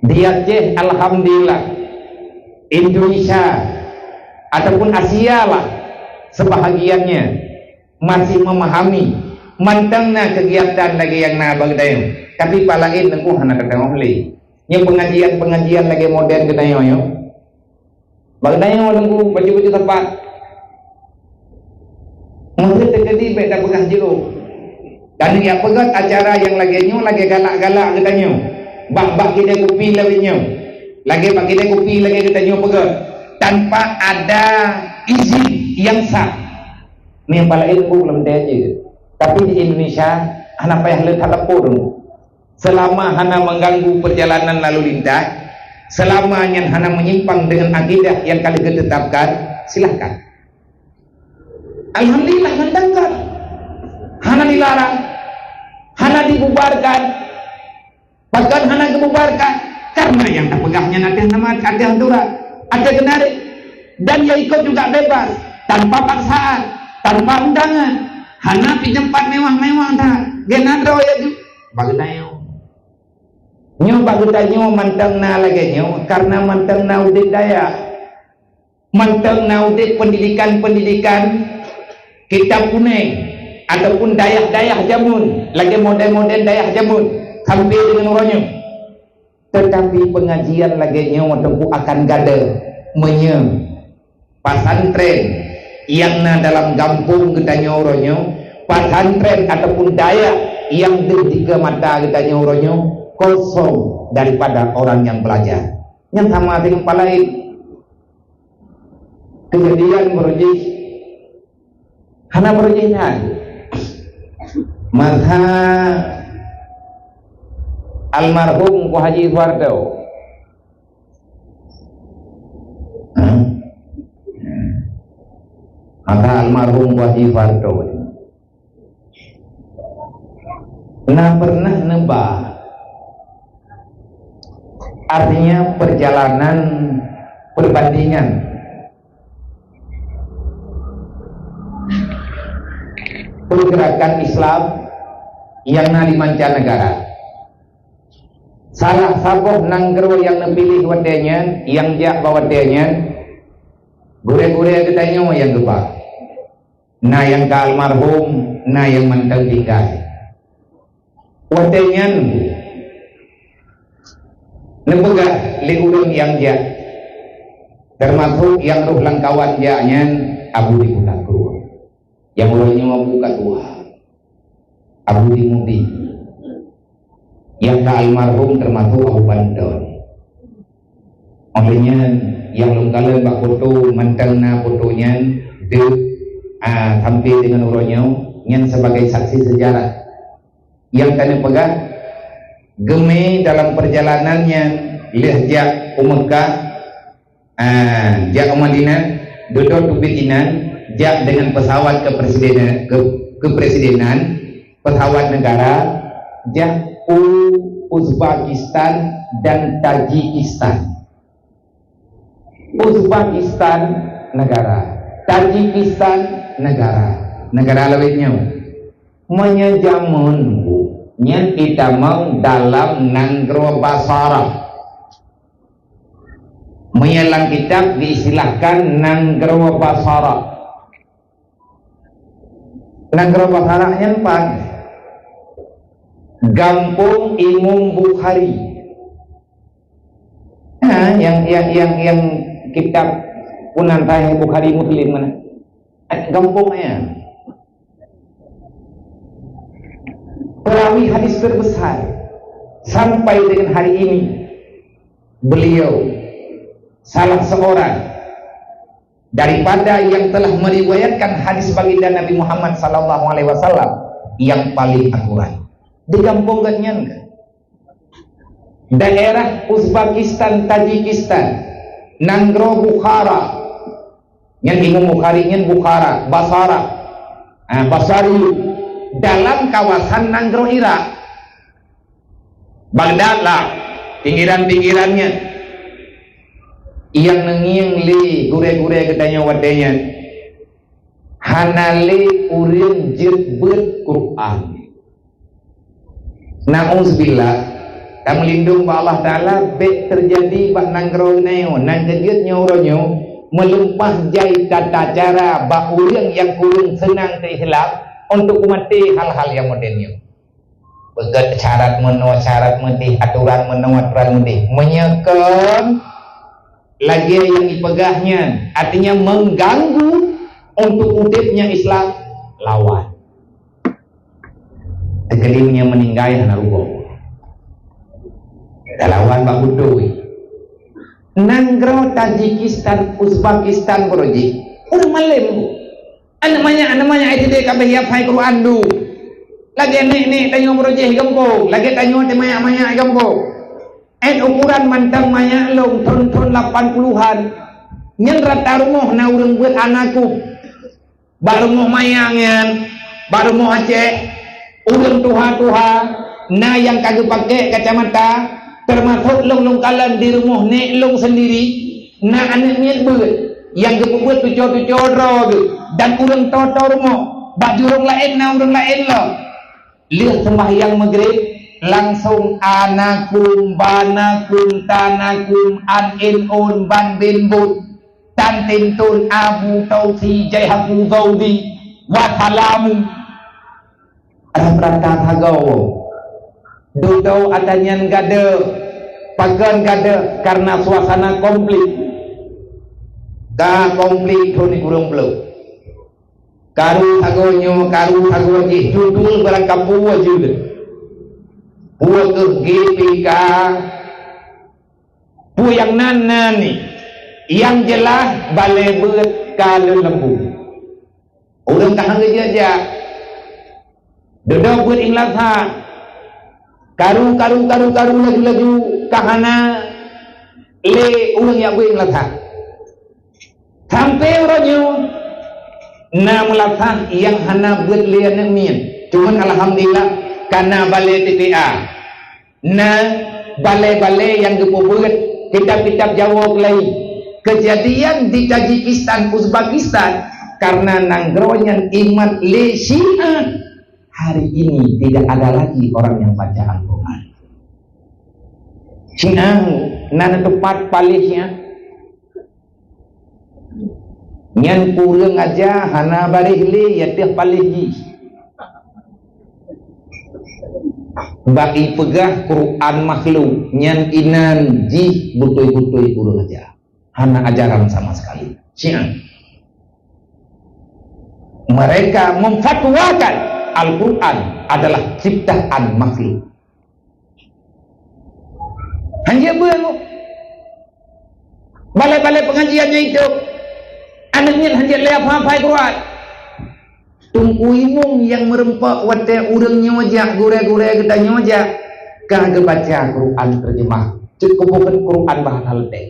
di Aceh alhamdulillah, Indonesia ataupun Asia lah sebahagiannya masih memahami mantangna kegiatan lagi yang na bagdayo, tapi palain nengku hana ketengok li yang pengajian lagi modern ketengok yo bagdayo nengku baju-baju tepat mungkin terjadi beda pegah jeruk dan yang pegat acara yang lagi galak-galak ketengok bak kita kopi lagi bak kita kopi lagi ketengok pegat tanpa ada izin yang sah. Ini yang paling ilmu belum dia aja. Tapi di Indonesia hana payah letak lepur. Selama hana mengganggu perjalanan lalu lintas, selama yang hana menyimpang dengan akidah yang kali ditetapkan, silahkan. Alhamdulillah mendangkan. Hana dilarang, hana dibubarkan, bahkan hana dibubarkan karena yang terpegahnya nanti nama ada aturan, ada genarik, dan ia ikut juga bebas tanpa paksaan, tanpa undangan, hana di tempat mewah-mewah dah, genadro ya tu, bagdayo. Nyo bagdayo mantang na lagi nyo, karena mantang na udik daya, mantang na udik pendidikan kitab kuning ataupun dayah jamun, lagi model-model dayah jamun, hampir dengan orangnya. Tetapi pengajian lagi nyo tentu akan gada menyem pasantren yang na dalam kampung kita nyoronyo, pasantren ataupun daya yang tiga mata kita nyoronyo kosong daripada orang yang belajar. Yang sama dengan lain kejadian berujih hana berujihnya maka almarhum Ku Haji Suwardo maka almarhum Haji Suwardo pernah nebak, artinya perjalanan perbandingan pergerakan Islam yang di mancanegara. Salah saboh nanggro yang nepilih wadenya, yang jak bawadenya, gure-gure ketanya yang gebak. Nah yang ke almarhum, nah yang mantel tinggal. Wadenya nepegah li urang yang jak, termasuk yang ruh langkawan jaknya Abu di Kutakru, yang urangnya membuka tua, Abu di Mudi. Yang ke almarhum termasuk Abu Bandon. Makanya yang lengkala bak foto mantelna fotonya de tampil dengan uronyo yang sebagai saksi sejarah. Yang kena pegang geme dalam perjalanannya lehjak Mekah, jak Madinah, duduk tubitinan, jak dengan pesawat kepresidenan, pesawat negara, jak Uzbekistan dan Tajikistan. Uzbekistan negara, Tajikistan negara lainnya. Menyajamun yang kita mau dalam nanggro basara. Menyelang kitab diistilahkan nanggro basara. Nanggro basara yang pan Gampung Imam Bukhari. Nah, yang kitab punan Sahih Bukhari Muslim mana? Gampungnya. Perawi hadis terbesar sampai dengan hari ini. Beliau salah seorang daripada yang telah meriwayatkan hadis baginda Nabi Muhammad SAW yang paling akurat. Di kampung ganyan daerah Uzbekistan, Tajikistan, Nanggro Bukhara, yang Imam Bukhari nya Bukhara, Basara, Basari, dalam kawasan Nanggro Irak, Baghdad lah, pinggiran-pinggirannya, yang nengiang li gure-gure ketanya wadenya, hanali urin jirbet Quran. Na'udzubillah, tak melindung ba Allah Ta'ala bet terjadi bak nanggro neo nan kejut nyoronyo melumpah jai tata cara ba urang yang kurang senang ke Islam untuk mati hal-hal yang modernnya begat syarat menua syarat mati aturan menua aturan mati menyekan lagi yang dipegahnya artinya mengganggu untuk udipnya Islam lawan tegelimnya meninggai hana rubo lawan bak budoi nanggro Tajikistan Uzbekistan proji udah malem namanya itu dia kabeh ya fai Quran du lagi nek tanyo proji gempo lagi tanyo temaya gempo ukuran mantang maya long ton 80-an nyen rata rumah na urang buat anakku baru mau mayangan baru mau aceh urang tuha na yang kagak pakai kacamata termasuk long kalan di rumah nek long sendiri na anaknya buat yang gebuat tuco dan urang toto rumah baju urang lain na urang lain lo lihat sembahyang maghrib langsung anakum banakum tanakum anin on ban bin bud tan tintun abu tausi jai haku zaudi watalamu rata hagawo dudau atanyan gade pagan gade karena suasana konflik honi urang belum karu hago ji dudul barang kapuwa juga puwa ke GPK puwa yang nani yang jelas balai beut kalau lembu orang kahang aja duduk buat inglas ha karu laju kahana le orang yang buat inglas ha sampai orangnya na melatah yang hana buat lian min cuman alhamdulillah karena balai TTA na balai yang gebuat kitab-kitab Jawa lain kejadian di Tajikistan Uzbekistan karena nanggronya iman le Syiah hari ini tidak ada lagi orang yang baca Al-Quran Syiah nana tepat palihnya nyan kurang aja hana barihli ya teh palih bagi pegah Quran makhluk nyan inan ji butoi kurang aja hana ajaran sama sekali Syiah mereka memfatwakan Al-Quran adalah ciptaan makhluk hanya belum balai-balai pengajiannya itu anaknya hanya lihat hafal Quran tungku imung yang merempak wate urangnya wajah gure kita wajah kagak baca Quran terjemah cukup bukan Quran bahasa ledek